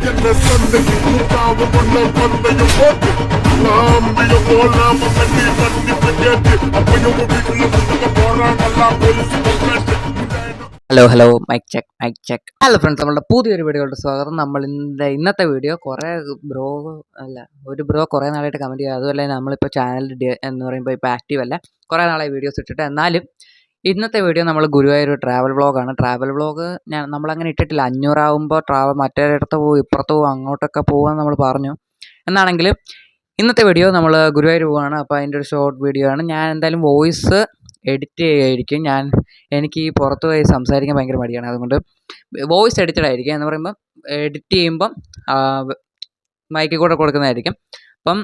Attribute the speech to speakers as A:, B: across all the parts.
A: എന്നെ സന്ദയിൽ കൂട്ടാവ് കൊണ്ട് പന്തയും പോട്ട് ലാമ്പിയ പോലാമ കണ്ടി കണ്ടിട്ട് കേട്ട് അപ്പയും വീട്ടിൽ പോരാനല്ല പോലീസ് കൊണ്ടേറ്റ്
B: hello mic check. Hello friends, നമ്മളുടെ പുതിയൊരു വീഡിയോയുടെ സ്വാഗതം. ഇന്നത്തെ വീഡിയോ ഒരു ബ്രോ കുറേ നാളായിട്ട് കമൻറ്റ് ചെയ്യുക. അതുപോലെ നമ്മളിപ്പോൾ ചാനൽ എന്ന് പറയുമ്പോൾ ഇപ്പോൾ ആക്റ്റീവ് അല്ല, കുറേ നാളായി വീഡിയോസ് ഇട്ടിട്ട്. എന്നാലും ഇന്നത്തെ വീഡിയോ നമ്മൾ ഗുരുവായൂർ ട്രാവൽ വ്ളോഗാണ്. ട്രാവൽ വ്ളോഗ് നമ്മളങ്ങനെ ഇട്ടിട്ടില്ല. 500 ആകുമ്പോൾ മറ്റേടത്ത് പോകും, ഇപ്പുറത്ത് പോകും, അങ്ങോട്ടൊക്കെ പോകുമെന്ന് നമ്മൾ പറഞ്ഞു. എന്നാണെങ്കിലും ഇന്നത്തെ വീഡിയോ നമ്മൾ ഗുരുവായൂർ പോവുകയാണ്. അപ്പോൾ അതിൻ്റെ ഒരു ഷോർട്ട് വീഡിയോ ആണ്. ഞാൻ എന്തായാലും വോയിസ് എഡിറ്റ് ചെയ്യുകയായിരിക്കും. എനിക്ക് ഈ പുറത്ത് പോയി സംസാരിക്കാൻ ഭയങ്കര മടിയാണ്. അതുകൊണ്ട് വോയിസ് എഡിറ്റഡ് ആയിരിക്കും. എന്ന് പറയുമ്പം എഡിറ്റ് ചെയ്യുമ്പം മൈക്കിൽ കൂടെ കൊടുക്കുന്നതായിരിക്കും. അപ്പം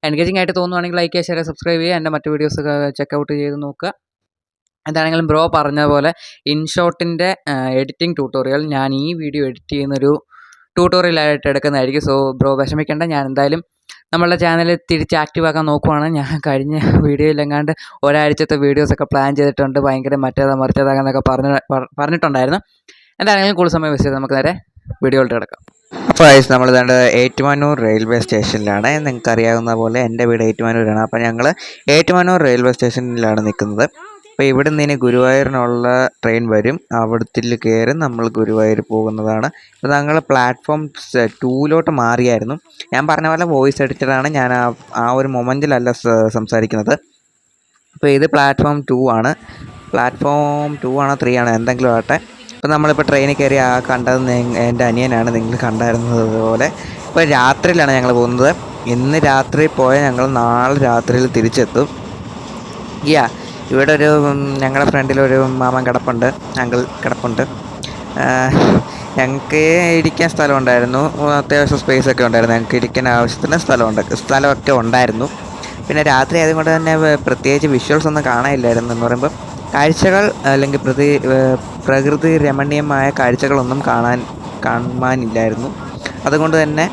B: എൻഗേജിങ് ആയിട്ട് തോന്നുവാണെങ്കിൽ ലൈക്ക് ചെയ്യുക, ഷെയർ, സബ്സ്ക്രൈബ് ചെയ്യുക. എൻ്റെ മറ്റു വീഡിയോസൊക്കെ ചെക്കൗട്ട് ചെയ്ത് നോക്കുക. എന്താണെങ്കിലും ബ്രോ പറഞ്ഞ പോലെ ഇൻഷോട്ടിൻ്റെ എഡിറ്റിംഗ് ട്യൂട്ടോറിയൽ ഞാൻ ഈ വീഡിയോ എഡിറ്റ് ചെയ്യുന്നൊരു ട്യൂട്ടോറിയലായിട്ട് എടുക്കുന്നതായിരിക്കും. സോ ബ്രോ വിഷമിക്കേണ്ട. ഞാൻ എന്തായാലും നമ്മളുടെ ചാനൽ തിരിച്ച് ആക്റ്റീവ് ആക്കാൻ നോക്കുവാണ്. ഞാൻ കഴിഞ്ഞ വീഡിയോയിലെങ്ങാണ്ട് ഒരാഴ്ചത്തെ വീഡിയോസൊക്കെ പ്ലാൻ ചെയ്തിട്ടുണ്ട്. ഭയങ്കര മറിച്ചതാകാന്നൊക്കെ പറഞ്ഞിട്ടുണ്ടായിരുന്നു. എന്താണെങ്കിലും കൂടുതൽ സമയം വെച്ച് നമുക്ക് നേരെ വീഡിയോയിലോട്ട് കിടക്കാം.
C: അപ്പോൾ നമ്മൾ ഏറ്റുമാനൂർ റെയിൽവേ സ്റ്റേഷനിലാണ്. നിങ്ങൾക്ക് അറിയാവുന്ന പോലെ എൻ്റെ വീട് ഏറ്റുമാനൂരാണ്. അപ്പോൾ ഞങ്ങൾ ഏറ്റുമാനൂർ റെയിൽവേ സ്റ്റേഷനിലാണ് നിൽക്കുന്നത്. അപ്പോൾ ഇവിടെ നിന്ന് ഇനി ഗുരുവായൂരിനുള്ള ട്രെയിൻ വരും. അവിടത്തിൽ കയറി നമ്മൾ ഗുരുവായൂർ പോകുന്നതാണ്. അപ്പോൾ ഞങ്ങൾ പ്ലാറ്റ്ഫോം 2 മാറിയായിരുന്നു. ഞാൻ പറഞ്ഞ പോലെ വോയിസ് എഡിറ്ററാണ്. ഞാൻ ആ ഒരു മൊമെൻറ്റിലല്ല സംസാരിക്കുന്നത്. അപ്പോൾ ഇത് പ്ലാറ്റ്ഫോം 2 ആണ്. പ്ലാറ്റ്ഫോം 2 ആണോ 3 ആണോ എന്തെങ്കിലും ആട്ടെ. അപ്പോൾ നമ്മളിപ്പോൾ ട്രെയിനിൽ കയറി കണ്ടത് എൻ്റെ അനിയനാണ്, നിങ്ങൾ കണ്ടായിരുന്നതുപോലെ. ഇപ്പോൾ രാത്രിയിലാണ് ഞങ്ങൾ പോകുന്നത്. ഇന്ന് രാത്രി പോയാൽ ഞങ്ങൾ നാളെ രാത്രിയിൽ തിരിച്ചെത്തും. ഇവിടെ ഒരു ഞങ്ങളുടെ ഫ്രണ്ടിലൊരു മാമൻ കിടപ്പുണ്ട്, അങ്കിൾ കിടപ്പുണ്ട്. ഞങ്ങൾക്ക് ഇരിക്കാൻ സ്ഥലമുണ്ടായിരുന്നു, അത്യാവശ്യം സ്പേസൊക്കെ ഉണ്ടായിരുന്നു. ഞങ്ങൾക്ക് ഇരിക്കാൻ ആവശ്യത്തിന് സ്ഥലമൊക്കെ ഉണ്ടായിരുന്നു. പിന്നെ രാത്രി ആയതുകൊണ്ട് തന്നെ പ്രത്യേകിച്ച് വിഷ്വൽസ് ഒന്നും കാണാനില്ലായിരുന്നു. എന്ന് പറയുമ്പോൾ കാഴ്ചകൾ അല്ലെങ്കിൽ പ്രകൃതി രമണീയമായ കാഴ്ചകളൊന്നും കാണാനില്ലായിരുന്നു. അതുകൊണ്ട് തന്നെ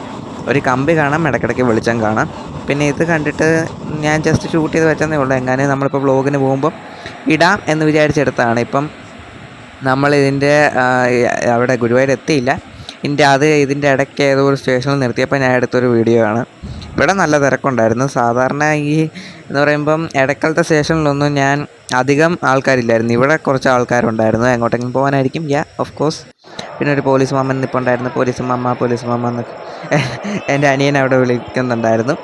C: ഒരു കമ്പി കാണാം, ഇടയ്ക്കിടയ്ക്ക് വെളിച്ചം കാണാം. പിന്നെ ഇത് കണ്ടിട്ട് ഞാൻ ജസ്റ്റ് ഷൂട്ട് ചെയ്ത് വെച്ചതേ ഉള്ളൂ. എങ്ങനെ നമ്മളിപ്പോൾ വ്ളോഗിന് പോകുമ്പോൾ ഇടാം എന്ന് വിചാരിച്ചെടുത്താണ്. ഇപ്പം നമ്മളിതിൻ്റെ അവിടെ ഗുരുവായൂർ എത്തിയില്ല. ഇതിൻ്റെ ഇടയ്ക്ക് ഏതോ ഒരു സ്റ്റേഷനിൽ നിർത്തിയപ്പോൾ ഞാൻ എടുത്തൊരു വീഡിയോ ആണ്. ഇവിടെ നല്ല തിരക്കുണ്ടായിരുന്നു. സാധാരണ എന്ന് പറയുമ്പം ഇടയ്ക്കലത്തെ സ്റ്റേഷനിലൊന്നും ഞാൻ അധികം ആൾക്കാരില്ലായിരുന്നു. ഇവിടെ കുറച്ച് ആൾക്കാരുണ്ടായിരുന്നു. എങ്ങോട്ടെങ്കിലും പോകാനായിരിക്കും. Of course. പിന്നെ ഒരു പോലീസ് മാമൻ നിൽപ്പുണ്ടായിരുന്നു. പോലീസ് മാമ എന്നൊക്കെ എൻ്റെ അനിയൻ അവിടെ വിളിക്കുന്നുണ്ടായിരുന്നു.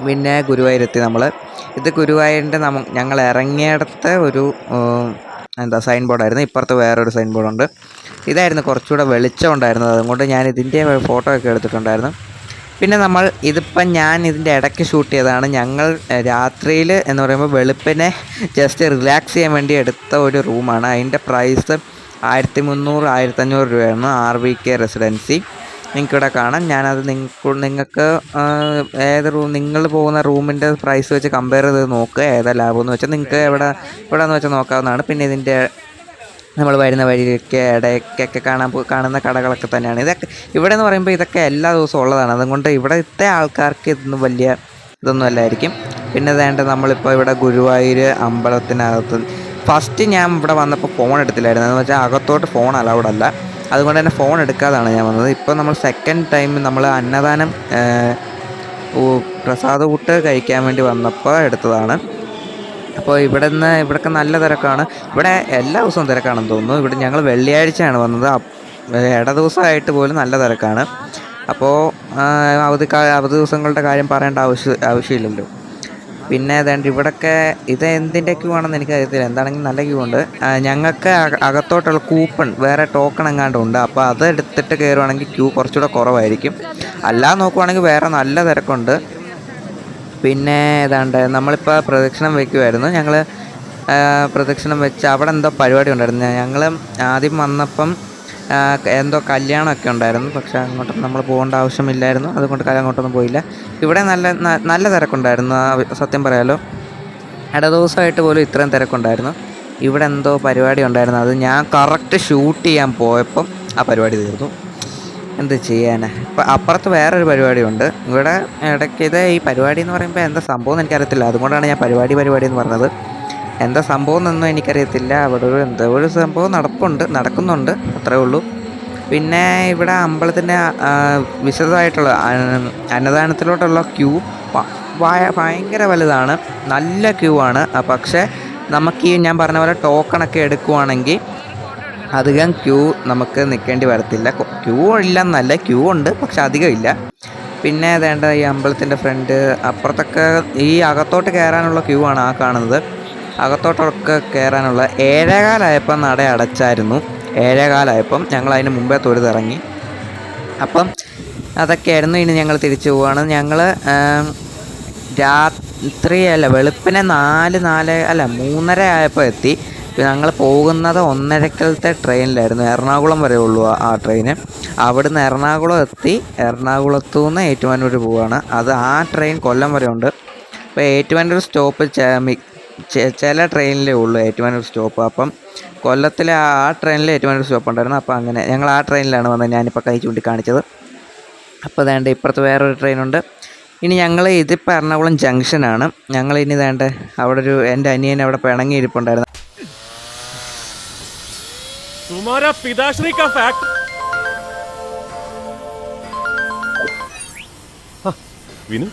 C: പിന്നെ ഗുരുവായൂരെത്തി നമ്മൾ. ഇത് ഗുരുവായൂരിൻ്റെ ഞങ്ങൾ ഇറങ്ങിയിടത്ത് ഒരു സൈൻ ബോർഡായിരുന്നു. ഇപ്പുറത്ത് വേറൊരു സൈൻ ബോർഡുണ്ട്. ഇതായിരുന്നു കുറച്ചുകൂടെ വെളിച്ചം ഉണ്ടായിരുന്നത്. അതുകൊണ്ട് ഞാൻ ഇതിൻ്റെ ഫോട്ടോ ഒക്കെ എടുത്തിട്ടുണ്ടായിരുന്നു. പിന്നെ ഞാൻ ഇതിൻ്റെ ഇടയ്ക്ക് ഷൂട്ട് ചെയ്തതാണ്. ഞങ്ങൾ രാത്രിയിൽ എന്ന് പറയുമ്പോൾ വെളുപ്പിനെ ജസ്റ്റ് റിലാക്സ് ചെയ്യാൻ വേണ്ടി എടുത്ത ഒരു റൂമാണ്. അതിൻ്റെ പ്രൈസ് 1300-1500 രൂപയാണ്. RVK റെസിഡൻസി നിങ്ങൾക്കിവിടെ കാണാം. ഞാനത് നിങ്ങൾക്ക് നിങ്ങൾ പോകുന്ന റൂമിൻ്റെ പ്രൈസ് വെച്ച് കമ്പയർ ചെയ്ത് നോക്കുക, ഏതാ ലാഭമെന്ന് വെച്ചാൽ നിങ്ങൾക്ക് എവിടെയെന്ന് വെച്ചാൽ നോക്കാവുന്നതാണ്. പിന്നെ ഇതിൻ്റെ നമ്മൾ വരുന്ന വഴിയൊക്കെ ഇടയ്ക്കൊക്കെ കാണുന്ന കടകളൊക്കെ തന്നെയാണ്. ഇവിടെ എന്ന് പറയുമ്പോൾ ഇതൊക്കെ എല്ലാ ദിവസവും ഉള്ളതാണ്. അതുകൊണ്ട് ഇവിടുത്തെ ആൾക്കാർക്ക് ഇതൊന്നും വലിയ ഇതൊന്നും അല്ലായിരിക്കും. പിന്നെ നമ്മളിപ്പോൾ ഇവിടെ ഗുരുവായൂർ അമ്പലത്തിനകത്ത് ഫസ്റ്റ് ഞാൻ ഇവിടെ വന്നപ്പോൾ ഫോൺ എടുത്തില്ലായിരുന്നു. എന്ന് വെച്ചാൽ അകത്തോട്ട് ഫോൺ അലൗഡ് അല്ല. അതുകൊണ്ട് തന്നെ ഫോൺ എടുക്കാതാണ് ഞാൻ വന്നത്. ഇപ്പോൾ നമ്മൾ സെക്കൻഡ് ടൈം നമ്മൾ അന്നദാനം പ്രസാദ കൂട്ട് കഴിക്കാൻ വേണ്ടി വന്നപ്പോൾ എടുത്തതാണ്. അപ്പോൾ ഇവിടെയൊക്കെ നല്ല തിരക്കാണ്. ഇവിടെ എല്ലാ ദിവസവും തിരക്കാണെന്ന് തോന്നുന്നു. ഇവിടെ ഞങ്ങൾ വെള്ളിയാഴ്ചയാണ് വന്നത്. ഇട ദിവസമായിട്ട് പോലും നല്ല തിരക്കാണ്. അപ്പോൾ അവധി ദിവസങ്ങളുടെ കാര്യം പറയേണ്ട ആവശ്യമില്ലല്ലോ. പിന്നെ ഇവിടെയൊക്കെ ഇത് എന്തിൻ്റെ ക്യൂ ആണെന്ന് എനിക്കറിയത്തില്ല. എന്താണെങ്കിലും നല്ല ക്യൂ ഉണ്ട്. ഞങ്ങൾക്ക് അകത്തോട്ടുള്ള കൂപ്പൺ വേറെ ടോക്കൺ എങ്ങാണ്ടുണ്ട്. അപ്പോൾ അത് എടുത്തിട്ട് കയറുവാണെങ്കിൽ ക്യൂ കുറച്ചുകൂടെ കുറവായിരിക്കും. അല്ലാതെ നോക്കുവാണെങ്കിൽ വേറെ നല്ല തിരക്കുണ്ട്. പിന്നെ നമ്മളിപ്പോൾ പ്രദക്ഷിണം വയ്ക്കുമായിരുന്നു. ഞങ്ങൾ പ്രദക്ഷിണം വെച്ച് അവിടെ എന്തോ പരിപാടി ഉണ്ടായിരുന്നു. ഞങ്ങൾ ആദ്യം വന്നപ്പം എന്തോ കല്യാണമൊക്കെ ഉണ്ടായിരുന്നു. പക്ഷേ അങ്ങോട്ടൊന്നും നമ്മൾ പോകേണ്ട ആവശ്യമില്ലായിരുന്നു. അതുകൊണ്ട് അങ്ങോട്ടൊന്നും പോയില്ല. ഇവിടെ നല്ല തിരക്കുണ്ടായിരുന്നു. സത്യം പറയാലോ, ഇട ദിവസമായിട്ട് പോലും ഇത്രയും തിരക്കുണ്ടായിരുന്നു. ഇവിടെ എന്തോ പരിപാടി ഉണ്ടായിരുന്നു. അത് ഞാൻ കറക്റ്റ് ഷൂട്ട് ചെയ്യാൻ പോയപ്പം ആ പരിപാടി തീർന്നു. എന്ത് ചെയ്യാനാ. ഇപ്പം അപ്പുറത്ത് വേറൊരു പരിപാടിയുണ്ട്. ഇവിടെ ഇടയ്ക്ക് ഈ പരിപാടി എന്ന് പറയുമ്പോൾ എന്താ സംഭവം എന്ന് എനിക്കറിയത്തില്ല. അതുകൊണ്ടാണ് ഞാൻ പരിപാടി എന്ന് പറഞ്ഞത്. എന്താ സംഭവം എന്നൊന്നും എനിക്കറിയത്തില്ല. അവിടെ ഒരു സംഭവം നടക്കുന്നുണ്ട്, അത്രേ ഉള്ളൂ. പിന്നെ ഇവിടെ അമ്പലത്തിൻ്റെ വിശദമായിട്ടുള്ള അന്നദാനത്തിലോട്ടുള്ള ക്യൂ ഭയങ്കര വലുതാണ്, നല്ല ക്യൂ ആണ്. പക്ഷേ നമുക്ക് ഈ ഞാൻ പറഞ്ഞ പോലെ ടോക്കണൊക്കെ എടുക്കുവാണെങ്കിൽ അധികം ക്യൂ നമുക്ക് നിൽക്കേണ്ടി വരത്തില്ല. ക്യൂ ഇല്ലെന്നല്ല, ക്യൂ ഉണ്ട് പക്ഷെ അധികം ഇല്ല. പിന്നെ വേണ്ട ഈ അമ്പലത്തിൻ്റെ ഫ്രണ്ട് അപ്പുറത്തൊക്കെ ഈ അകത്തോട്ട് കയറാനുള്ള ക്യൂ ആണ് ആ കാണുന്നത്. അകത്തോട്ടൊക്കെ കയറാനുള്ള 7:15 നട അടച്ചായിരുന്നു. 7:15 ഞങ്ങൾ അതിന് മുമ്പേ തൊഴുതിറങ്ങി. അപ്പം അതൊക്കെയായിരുന്നു. ഇനി ഞങ്ങൾ തിരിച്ചു പോവുകയാണ്. ഞങ്ങൾ രാത്രിയല്ല വെളുപ്പിനെ 3:30 ആയപ്പോൾ എത്തി. ഞങ്ങൾ പോകുന്നത് 1:30 ട്രെയിനിലായിരുന്നു. എറണാകുളം വരെ ഉള്ളൂ ആ ട്രെയിന്. അവിടുന്ന് എറണാകുളം എത്തി. എറണാകുളത്തു നിന്ന് ഏറ്റുമാനൂർ പോവുകയാണ്. അത് ആ ട്രെയിൻ കൊല്ലം വരെ ഉണ്ട്. അപ്പോൾ ഏറ്റുമാനൂർ സ്റ്റോപ്പ് ചില ട്രെയിനിലേ ഉള്ളൂ ഏറ്റുമാനൂർ സ്റ്റോപ്പ്. അപ്പം കൊല്ലത്തിലെ ആ ട്രെയിനിൽ ഏറ്റുമാനൂർ സ്റ്റോപ്പ് ഉണ്ടായിരുന്നു. അപ്പോൾ അങ്ങനെ ഞങ്ങൾ ആ ട്രെയിനിലാണ് വന്നത്. ഞാനിപ്പോൾ കൈ ചൂണ്ടി കാണിച്ചത്. അപ്പോൾ വേണ്ട ഇപ്പുറത്ത് വേറൊരു ട്രെയിനുണ്ട്. ഇനി ഞങ്ങൾ ഇതിപ്പോൾ എറണാകുളം ജംഗ്ഷനാണ്. ഞങ്ങളിനി വേണ്ട അവിടെ എൻ്റെ അനിയൻ അവിടെ പിണങ്ങിയിരിപ്പുണ്ടായിരുന്നു.
D: तुम्हारा पिताश्री का फैक्ट विनु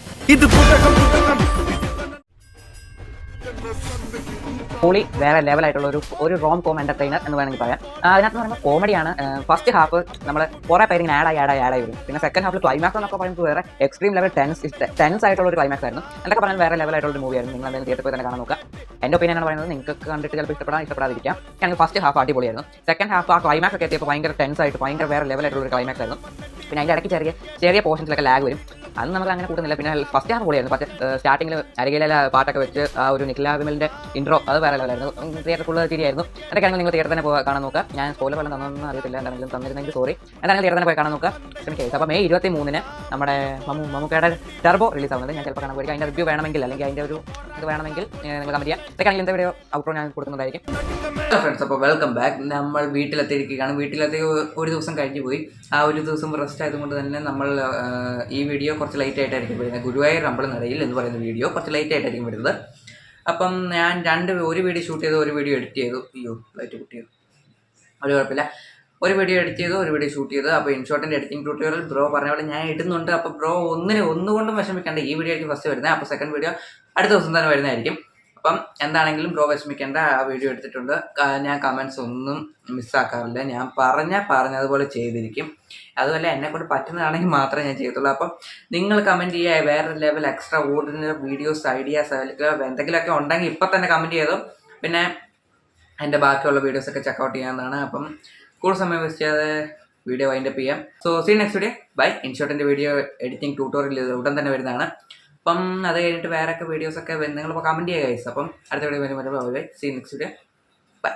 B: പൊളി വേറെ ലെവലായിട്ടുള്ള ഒരു റോം കോം എൻ്റർടൈനർ എന്ന് വേണമെങ്കിൽ പറയാം. അതിനകത്ത് പറയുമ്പോൾ കോമഡിയാണ്. ഫസ്റ്റ് ഹാഫ് നമ്മൾ കുറേ പേര് ഇങ്ങനെ ആഡായി വരും. പിന്നെ സെക്കൻഡ് ഹാഫിൽ ക്ലൈമാക്സ് എന്നൊക്കെ പറയുമ്പോൾ വേറെ എക്സ്ട്രീം ലെവൽ ടെൻസ് ആയിട്ടുള്ള ഒരു ക്ലൈമാക്സ് ആയിരുന്നു. എന്തൊക്കെ പറഞ്ഞാൽ വേറെ ലെവലായിട്ടുള്ള ഒരു മൂവിയായിരുന്നു. നിങ്ങൾ എന്തായാലും തിയേറ്ററിൽ പോയി തന്നെ കാണാൻ നോക്കുക. എൻ്റെ ഒപ്പീനിയൻ ആണ് പറയുന്നത്. നിങ്ങൾക്ക് കണ്ടിട്ട് ചിലപ്പോൾ ഇഷ്ടപ്പെടാതിരിക്കാം. ഞങ്ങൾക്ക് ഫസ്റ്റ് ഹാഫ് അടിപൊളിയായിരുന്നു. സെക്കൻഡ് ഹാഫ് ആ ക്ലൈമാക്സ് ഒക്കെ എത്തിയപ്പോൾ ഭയങ്കര ടെൻസ് ആയിട്ട് ഭയങ്കര വേറെ ലെവലായിട്ടുള്ള ഒരു ക്ലൈമാക്സ് ആയിരുന്നു. പിന്നെ അതിൻ്റെ ഇടയ്ക്ക് ചെറിയ പോർഷൻസിലൊക്കെ ലാഗ് വരും. അത് നമുക്ക് അങ്ങനെ കൂട്ടുന്നില്ല. പിന്നെ ഫസ്റ്റ് ഹാഫ് പൊളിയായിരുന്നു. പക്ഷേ സ്റ്റാർട്ടിങ്ങിൽ അരികിലെ പാട്ടൊക്കെ വെച്ച് ആ ഒരു നിഖില വിമലിൻ്റെ ഇൻട്രോ അത് വേറെ ലെവലായിരുന്നു. Theatre full തിരിയായിരുന്നു. എന്തൊക്കെയാണെങ്കിൽ നിങ്ങൾ തിയേറ്റർ തന്നെ പോയി കാണാൻ നോക്കുക. ഞാൻ സ്പോയിലർ വല്ലതും തന്നൊന്നും അറിയത്തില്ല. എന്തെങ്കിലും തന്നിരുന്നെങ്കിൽ സോറി. എന്തായാലും തിയേറ്റർ തന്നെ പോയി കാണാൻ നോക്കുക. ശ്രമിക്കുക. അപ്പോൾ May 23 നമ്മുടെ മമ്മൂക്കയുടെ ടർബോ റിലീസ് ആവുന്നത്. ഞാൻ ചിലപ്പോൾ കാണാൻ പോയി. അതിൻ്റെ റിവ്യൂ വേണമെങ്കിൽ അല്ലെങ്കിൽ അതിൻ്റെ ഒരു ഇത് വേണമെങ്കിൽ നിങ്ങൾ കമൻറ്റ് ചെയ്യാം. ഇതൊക്കെയാണെങ്കിൽ ഇന്നത്തെ വീഡിയോ ഔട്ട്റോ ഞാൻ കൊടുക്കുന്നതായിരിക്കും. ഫ്രണ്ട്സ്, അപ്പോൾ വെൽക്കം ബാക്ക്. നമ്മൾ വീട്ടിലെത്തിയിരിക്കുകയാണ്. വീട്ടിലെത്തി ഒരു ദിവസം കഴിഞ്ഞ് പോയി. ആ ഒരു ദിവസം റെസ്റ്റ് ആയതുകൊണ്ട് തന്നെ നമ്മൾ ഈ വീഡിയോ കുറച്ച് ലേറ്റ് ആയിട്ടായിരിക്കും വരുന്നത്. ഗുരുവായൂർ അമ്പലനടയിൽ എന്ന് പറയുന്ന വീഡിയോ കുറച്ച് ലേറ്റ് ആയിട്ടായിരിക്കും വരുന്നത്. അപ്പം ഞാൻ ഒരു വീഡിയോ ഷൂട്ട് ചെയ്തു, ഒരു വീഡിയോ എഡിറ്റ് ചെയ്തു. ലൈറ്റ് കുട്ടിയോ ഒരു കുഴപ്പമില്ല. ഒരു വീഡിയോ എഡിറ്റ് ചെയ്തു, ഒരു വീഡിയോ ഷൂട്ട് ചെയ്തു. അപ്പോൾ ഇൻഷോട്ടിൻ്റെ എഡിറ്റിംഗ് ട്യൂട്ടോറിയൽ ബ്രോ പറഞ്ഞ പോലെ ഞാൻ ഇടുന്നുണ്ട്. അപ്പോൾ ബ്രോ ഒന്നുകൊണ്ടും വിഷമിക്കേണ്ട. ഈ വീഡിയോ ആയിരിക്കും ഫസ്റ്റ് വരുന്നത്. അപ്പോൾ സെക്കൻഡ് വീഡിയോ അടുത്ത ദിവസം തന്നെ വരുന്നതായിരിക്കും. അപ്പം എന്താണെങ്കിലും ബ്രോ വിഷമിക്കേണ്ട. ആ വീഡിയോ എടുത്തിട്ടുണ്ട്. ഞാൻ കമൻറ്റ്സ് ഒന്നും മിസ്സാക്കാറില്ല. ഞാൻ പറഞ്ഞതുപോലെ ചെയ്തിരിക്കും. അതുപോലെ എന്നെക്കൊണ്ട് പറ്റുന്നതാണെങ്കിൽ മാത്രമേ ഞാൻ ചെയ്യത്തുള്ളൂ. അപ്പം നിങ്ങൾ കമൻറ്റ് ചെയ്യുക. വേറെ level extra ordinary videos ideas എന്തെങ്കിലുമൊക്കെ ഉണ്ടെങ്കിൽ ഇപ്പം തന്നെ കമൻറ്റ് ചെയ്തു. പിന്നെ എൻ്റെ ബാക്കിയുള്ള വീഡിയോസൊക്കെ ചെക്കൗട്ട് ചെയ്യാവുന്നതാണ്. അപ്പം കൂടുതൽ സമയം വേസ്റ്റ് ചെയ്യാതെ വീഡിയോ വൈൻഡപ്പ് ചെയ്യാം. So see next video. Bye. ഇൻഷോട്ടിൻ്റെ വീഡിയോ എഡിറ്റിംഗ് ട്യൂട്ടോറിയൽ ഉടൻ തന്നെ വരുന്നതാണ്. അപ്പം അത് കഴിഞ്ഞിട്ട് വേറെയൊക്കെ വീഡിയോസൊക്കെ നിങ്ങളിപ്പോൾ കമൻറ്റ് ചെയ്യുക ഗൈസ്. അപ്പം അടുത്ത വീഡിയോ വരുമ്പോൾ സീ നെക്സ്റ്റ് വീഡിയോ. ബൈ.